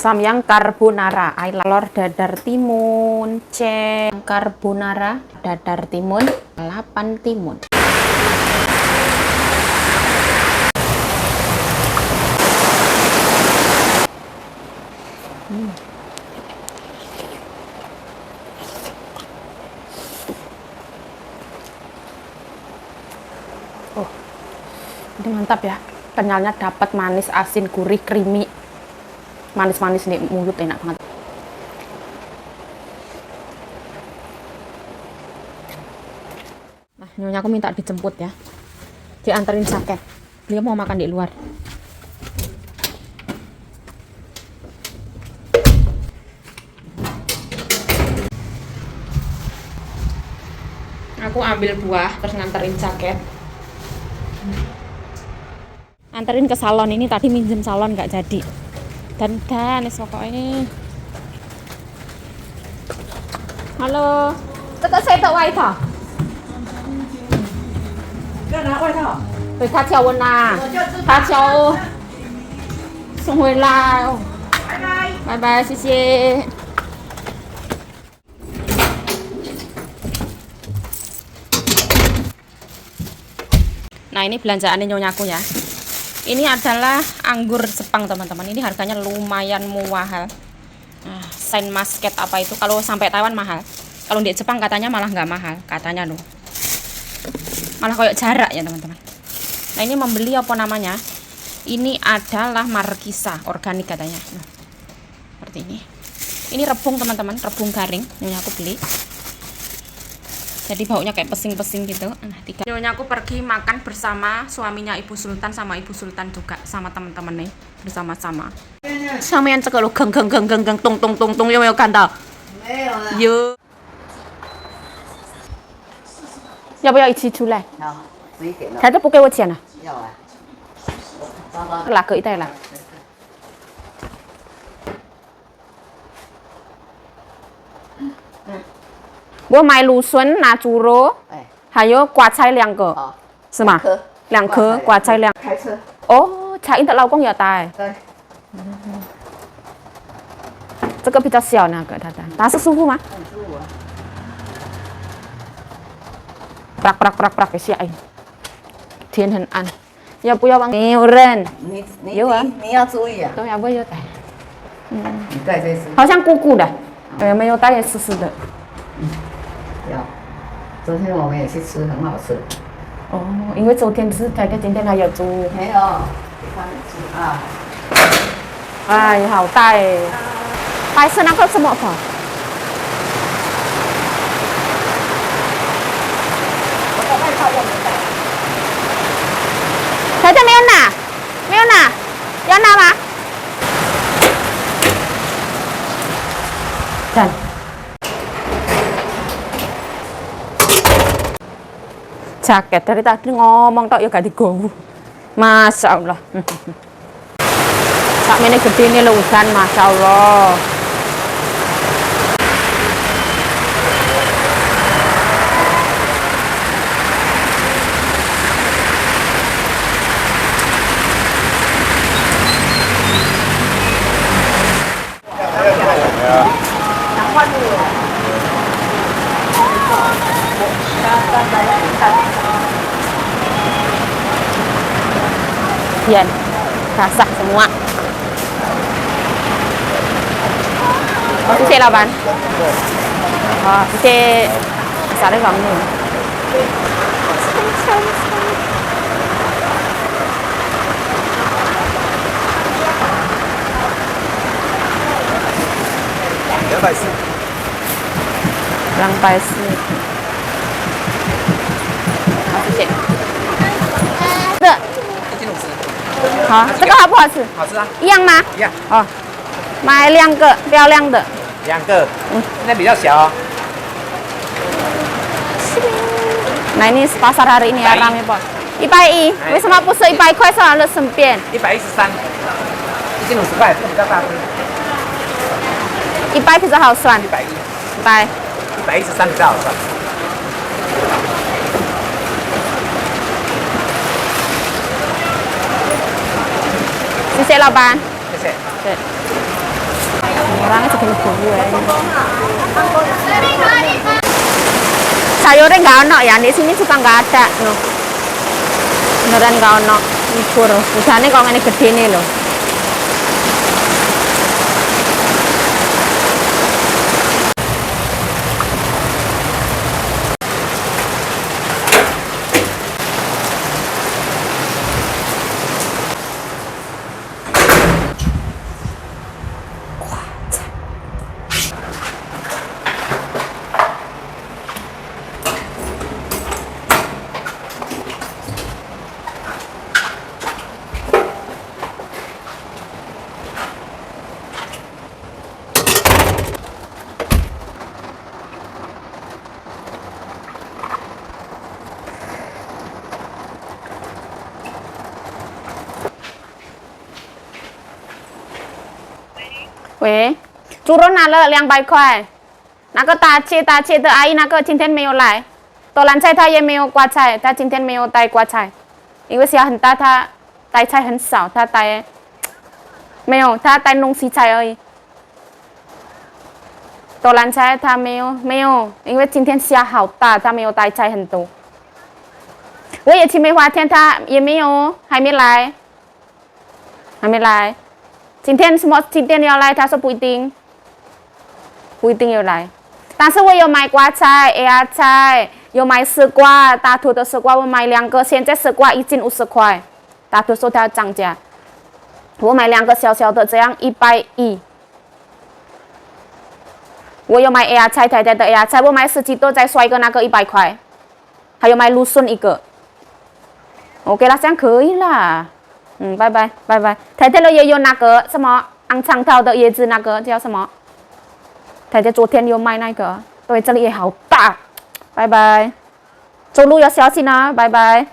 Samyang carbonara, telur dadar timun, carbonara, dadar timun, lalapan timun. Oh, ini mantap ya. Kenyalnya dapat, manis, asin, gurih, creamy. Manis-manis nih, mulut enak banget. Nah, nyonya aku minta dijemput ya. Dianterin jaket. Dia mau makan di luar. Aku ambil buah, terus nganterin jaket. Anterin ke salon, ini tadi minjem salon nggak jadi. Dan pokoknya. Halo, 这个谁的外套？要拿外套？对，他叫我拿，他叫我送回来。拜拜。拜拜，谢谢。Nah, ini belanjaannya nyonyaku ya. Ini adalah anggur Jepang, teman-teman. Ini harganya lumayan mahal. Nah, Saint Muscat apa itu? Kalau sampai Taiwan mahal. Kalau di Jepang katanya malah nggak mahal, katanya loh. Malah kayak jarak ya, teman-teman. Nah, ini membeli apa namanya? Ini adalah markisa organik katanya. Nah, seperti ini. Ini rebung, teman-teman, rebung garing. Ini aku beli. Jadi baunya kayak pesing-pesing gitu. Nah, nyonya aku pergi makan bersama suaminya Ibu Sultan sama Ibu Sultan juga sama teman-teman nih bersama-sama. Sama yang cek lo geng tung tung tung tung, 有没有看到？没有了。有。要不要一起出来？好，11点了。他都不给我钱了。要啊。哪个一袋了？我买芦笋、拿猪肉，还有瓜菜2个，是吗？2颗瓜菜2。开车。哦，茶印的老公也带。对。这个比较小，那个它是舒服吗？很舒服啊。prak一下，哎，天很暗，要不要帮？没有人。有啊。你要注意啊。对呀，我有带。你带这只。好像鼓鼓的，没有带也湿湿的。有。昨天我们也去吃，很好吃。哦，因为昨天吃，才跟今天还有猪。没有。他们吃啊。哎，好大哎！还是那个什么吧？我的外套又没带。台台没有拿，没有拿，要拿吗？Dan. Jaket dari tadi ngomong tok ya gak digowo. Masya Allah. Sak mene gede ini lho udan, Masya Allah. Yan, basah semua. Oh, sisi laban. Oh, sisi asalnya kamu.240。好，谢谢。这。好，这个好不好吃？好吃啊，一样吗？一样。哦，买2个漂亮的。2个，现在比较小哦。Nah, ini pasar hari ini ya ramai Pak. 110，为什么不是100块算了顺便113，1斤50块，这个比较大只。 100比较好算。110， 100。 113比较好算。谢谢老板。谢谢。对。Orangnya segini gue. Sayurnya nggak ono ya, di sini suka nggak ada, no. Beneran nggak ono. Libur, misalnya kalau ini gede nih loh.喂，猪肉拿了200块，那个大切的阿姨那个今天没有来，豆芽菜她也没有挂菜，她今天没有带挂菜，因为虾很大，她带菜很少，她带没有，她带弄西菜而已。豆芽菜她没有，因为今天虾好大，她没有带菜很多。我也去梅花田，她也没有，还没来，还没来。今天要来，他说不一定要来。但是我有买瓜菜、芽菜，有买丝瓜，大图的丝瓜我买2个，现在丝瓜1斤50块。大图说他要涨价，我买2个小小的，这样110。我有买芽菜，太太的芽菜，我买10几朵，再刷一个那个100块，还有买芦笋1个。OK 啦，这样可以啦。拜拜。太太的也有那个什么昂长桃的椰子，那个叫什么？太太昨天有买那个，对，这里也好大。拜拜，走路要小心啊，拜拜。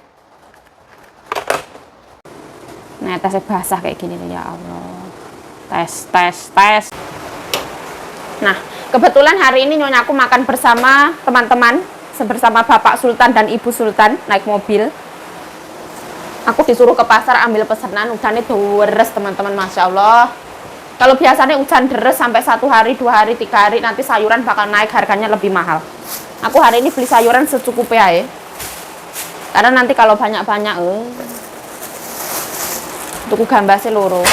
Nah, tasnya basah kayak gini ya Allah. Tes. Nah, kebetulan hari ini nyonya aku makan bersama teman-teman, bersama Bapak Sultan dan Ibu Sultan naik mobil. Aku disuruh ke pasar ambil pesanan, hujannya deres teman-teman, Masya Allah. Kalau biasanya hujan deres sampai 1 hari, 2 hari, 3 hari, nanti sayuran bakal naik, harganya lebih mahal. Aku hari ini beli sayuran secukupnya ya. Karena nanti kalau banyak-banyak, tuku gambasnya loro.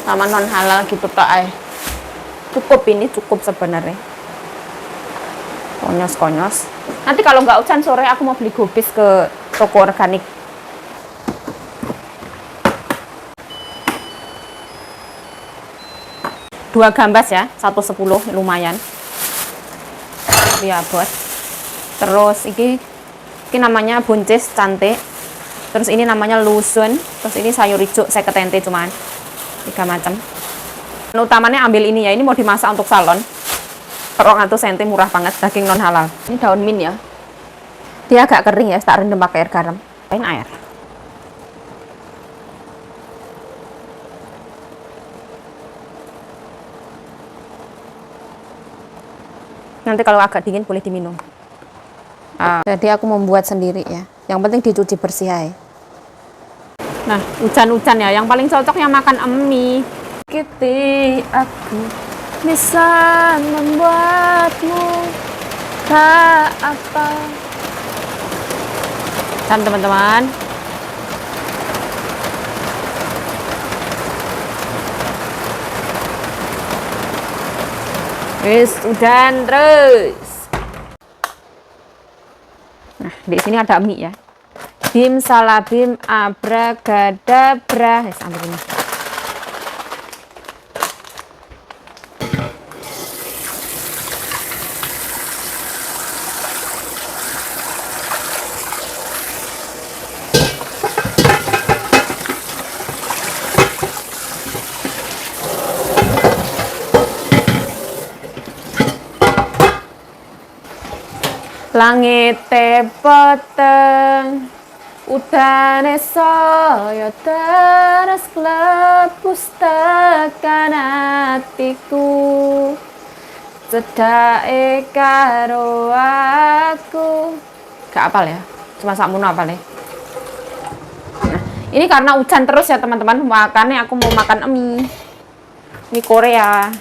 Sama non halal gitu tok ay. Cukup sebenarnya. Konyos. Nanti kalau nggak hujan sore aku mau beli gubis ke toko organik. Dua gambas ya, 1,10 lumayan. Ya bos. Terus ini namanya buncis cantik. Terus ini namanya lusun. Terus ini sayur hijau saya ketente cuman 3 macam. Utamanya ambil ini ya, ini mau dimasak untuk salon. 200 cm murah banget, daging non halal. Ini daun mint ya. Dia agak kering ya, tak rendam pakai air garam. Pakai air. Nanti kalau agak dingin boleh diminum. Jadi aku membuat sendiri ya. Yang penting dicuci bersih ya. Nah, hujan-hujan ya. Yang paling cocok yang makan mie. Kiti aku bisa membuatmu tak apa. Dan teman-teman, wis udan terus. Nah, di sini ada mie ya. Bim salabim abragadabra. Ambil ini. Langit peteng, udane saya terus klepus tekan hatiku, cedake karo aku. Gak apal ya, cuma sakmono apal ya. Nah, ini karena hujan terus ya teman-teman, makanya aku mau makan mie. Ini Korea.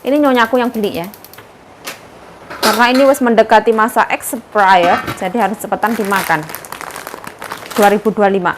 Ini nyonyaku yang beli ya. Karena ini wis mendekati masa expired, jadi harus cepetan dimakan. 2025.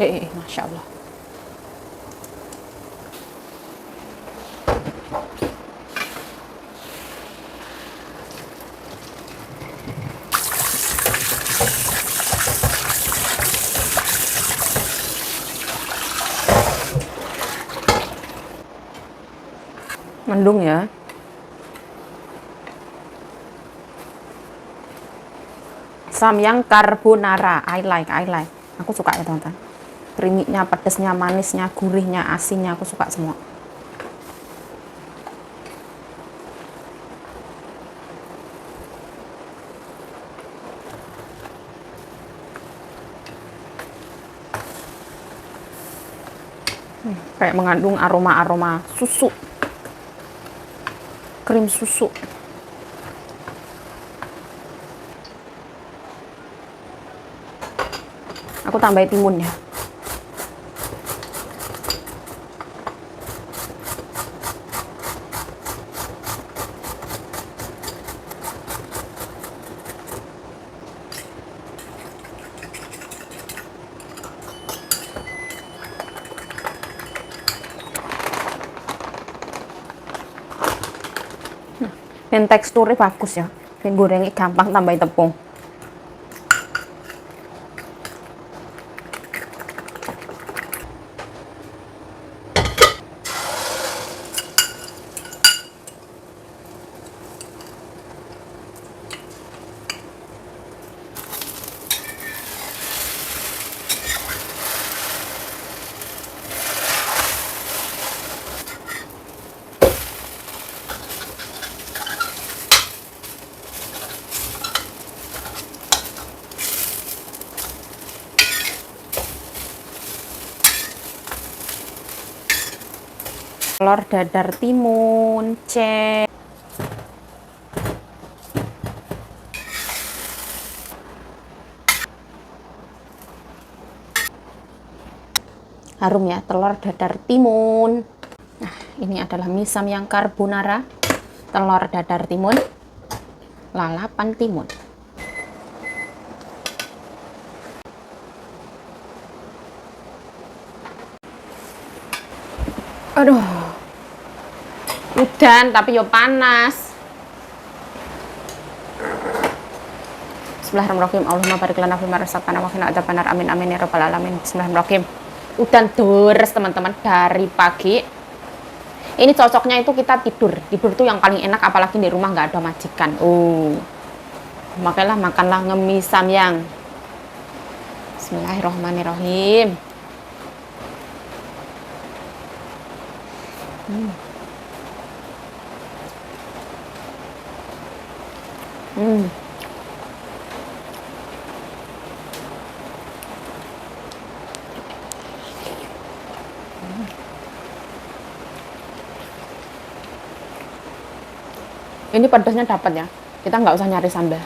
Masya Allah. Mendung ya. Samyang carbonara, I like. Aku suka ya teman-teman. Creamy-nya, pedesnya, manisnya, gurihnya, asinnya, aku suka semua. Kayak mengandung aroma-aroma susu, krim susu. Aku tambahin timun ya. Dan teksturnya bagus ya. Dan gorengnya gampang, tambahin tepung. Telur dadar timun, harum ya, telur dadar timun. Nah, ini adalah mie samyang carbonara, telur dadar timun, lalapan timun. Aduh, udan tapi yo panas. Bismillahirrahmanirrahim. Allahumma barik lana fima razaqtana wa qina adzabannar. Amin amin ya rabbal alamin. Bismillahirrahmanirrahim. Udan deres teman-teman dari pagi. Ini cocoknya itu kita tidur tuh yang paling enak, apalagi di rumah nggak ada majikan. Makanya makanlah ngemis samyang. Bismillahirrahmanirrahim. Ini pedasnya dapat ya, kita nggak usah nyari sambal.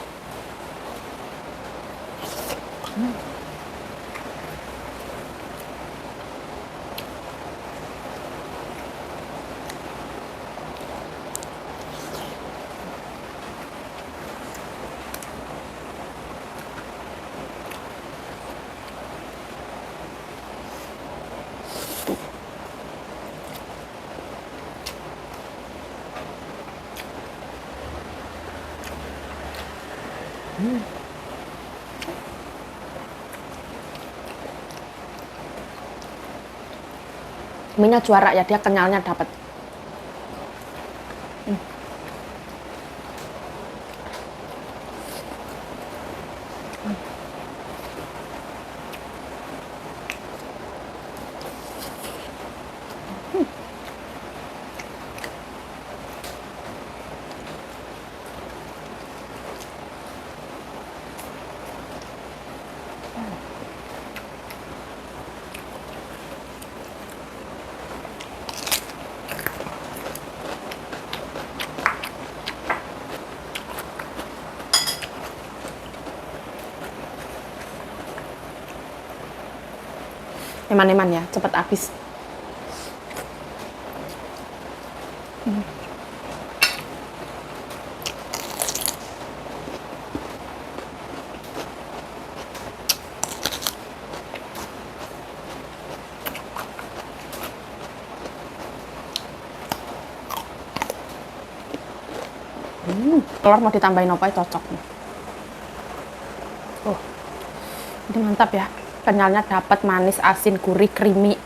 Mie-nya juara ya, dia kenyalnya dapat. Eman-eman ya, cepet habis. Telur mau ditambahin apa cocok nih. Ini mantap ya. Kenyalnya dapat, manis, asin, gurih, creamy.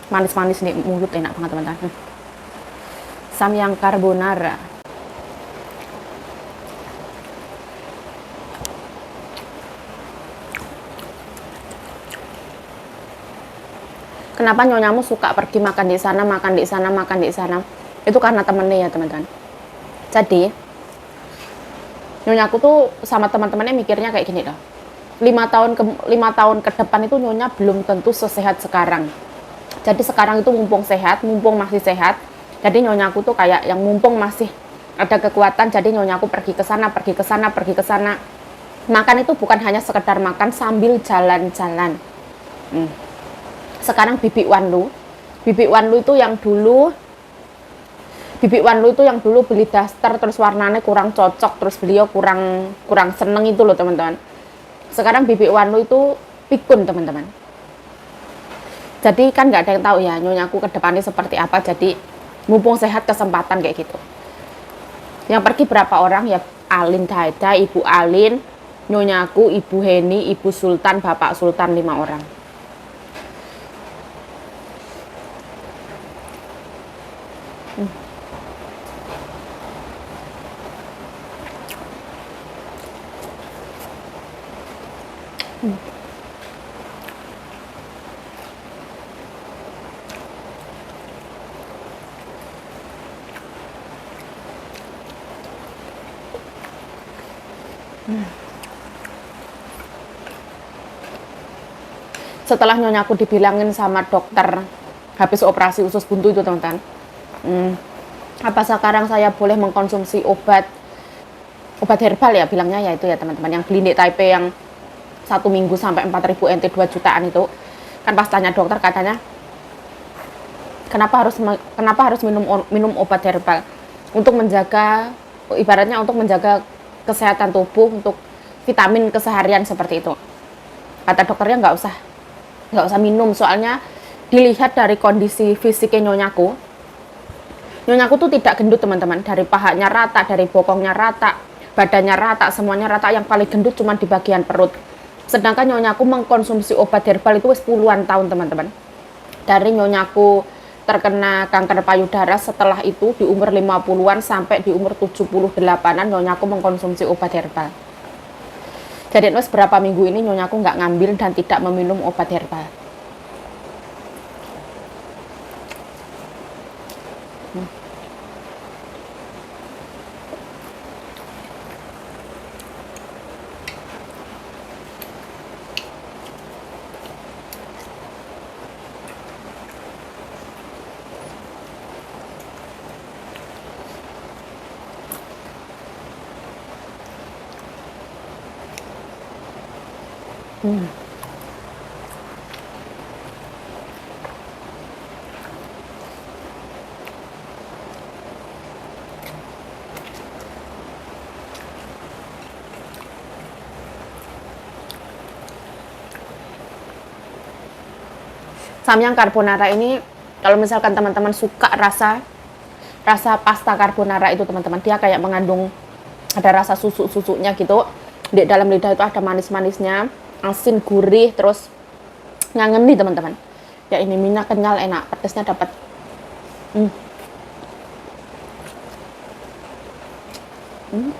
Manis-manis nih, mulut enak banget teman-teman. Samyang carbonara. Kenapa nyonyamu suka pergi makan di sana, makan di sana, makan di sana? Itu karena temennya ya teman-teman. Jadi nyonyaku tuh sama teman-temannya mikirnya kayak gini loh. 5 tahun ke depan itu nyonya belum tentu sesehat sekarang. Jadi sekarang itu mumpung sehat, mumpung masih sehat. Jadi nyonyaku tuh kayak yang mumpung masih ada kekuatan, jadi nyonyaku pergi ke sana, pergi ke sana, pergi ke sana. Makan itu bukan hanya sekedar makan sambil jalan-jalan. Sekarang Bibi Wanlu itu yang dulu beli daster terus warnanya kurang cocok, terus beliau kurang seneng itu loh teman-teman. Sekarang Bibi Wanlu itu pikun teman-teman. Jadi kan nggak ada yang tahu ya nyonyaku ke depannya seperti apa. Jadi mumpung sehat kesempatan kayak gitu. Yang pergi berapa orang ya? Alin Daida, Ibu Alin, nyonyaku, Ibu Heni, Ibu Sultan, Bapak Sultan, 5 orang. Setelah nyonyaku dibilangin sama dokter habis operasi usus buntu itu teman-teman, apa sekarang saya boleh mengkonsumsi obat herbal ya bilangnya ya itu ya teman-teman, yang beli di Taipei yang 1 minggu sampai 4.000 NT 2 jutaan itu kan. Pas tanya dokter katanya kenapa harus minum obat herbal untuk menjaga, ibaratnya untuk menjaga kesehatan tubuh, untuk vitamin keseharian seperti itu. Kata dokternya nggak usah minum, soalnya dilihat dari kondisi fisiknya nyonyaku tuh tidak gendut teman-teman, dari pahanya rata, dari bokongnya rata, badannya rata, semuanya rata. Yang paling gendut cuma di bagian perut. Sedangkan nyonyaku mengkonsumsi obat herbal itu wis puluhan tahun teman-teman. Dari nyonyaku terkena kanker payudara, setelah itu di umur 50-an sampai di umur 78-an nyonyaku mengkonsumsi obat herbal. Jadi wis berapa minggu ini nyonyaku nggak ngambil dan tidak meminum obat herbal. Samyang carbonara ini kalau misalkan teman-teman suka rasa pasta carbonara itu teman-teman, dia kayak mengandung ada rasa susunya gitu. Di dalam lidah itu ada manis-manisnya, asin, gurih, terus ngangeni teman-teman. Ya ini minyak kenyal, enak, pedasnya dapat. Hmm. Hmm.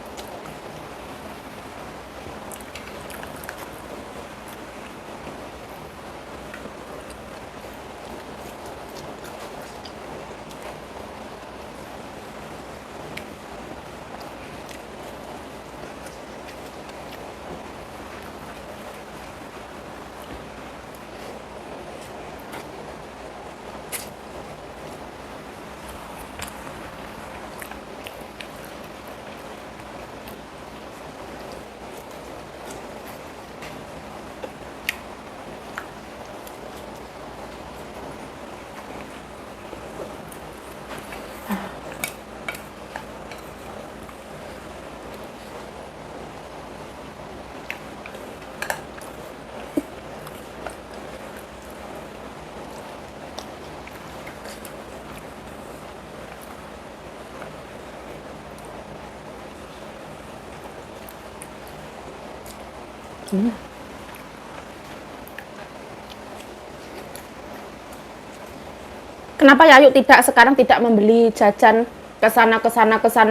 Kenapa Yayu sekarang tidak membeli jajan ke sana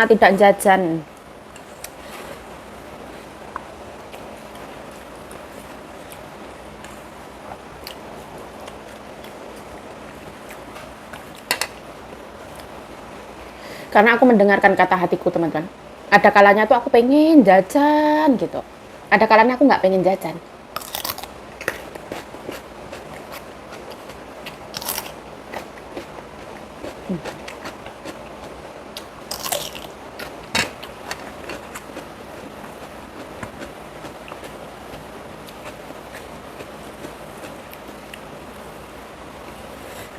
tidak jajan? Karena aku mendengarkan kata hatiku, teman-teman. Ada kalanya tuh aku pengen jajan gitu. Ada kalanya aku nggak pengen jajan.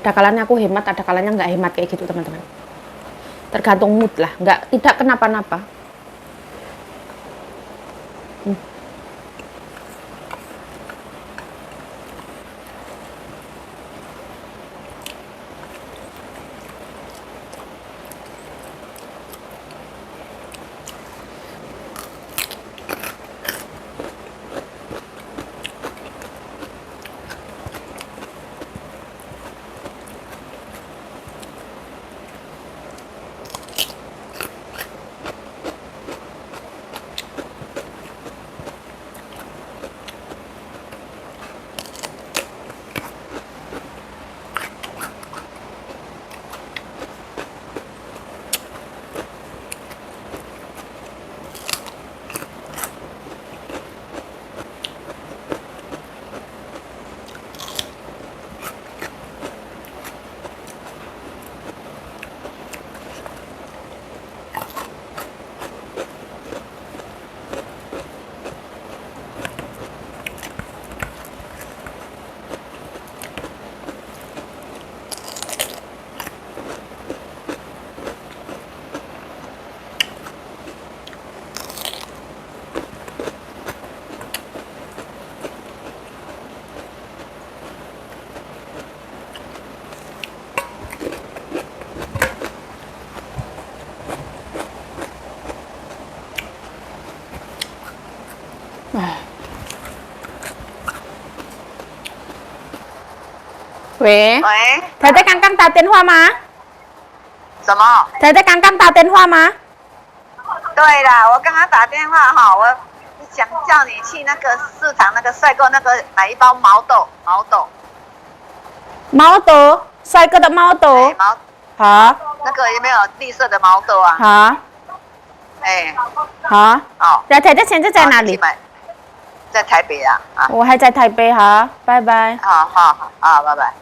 Ada kalanya aku hemat, ada kalanya nggak hemat kayak gitu, teman-teman. Tergantung mood lah, tidak kenapa-napa.喂，喂，台在刚刚打电话吗？什么？台在刚刚打电话吗？对啦，我刚刚打电话哈，我想叫你去那个市场那个帅哥那个买一包毛豆，毛豆，帅哥的毛豆哎，，毛好，那个有没有绿色的毛豆啊？好，哎，好。哦，那台在现在在哪里？好你去买，在台北啊，啊，我还在台北，好，拜拜。好好好，拜拜。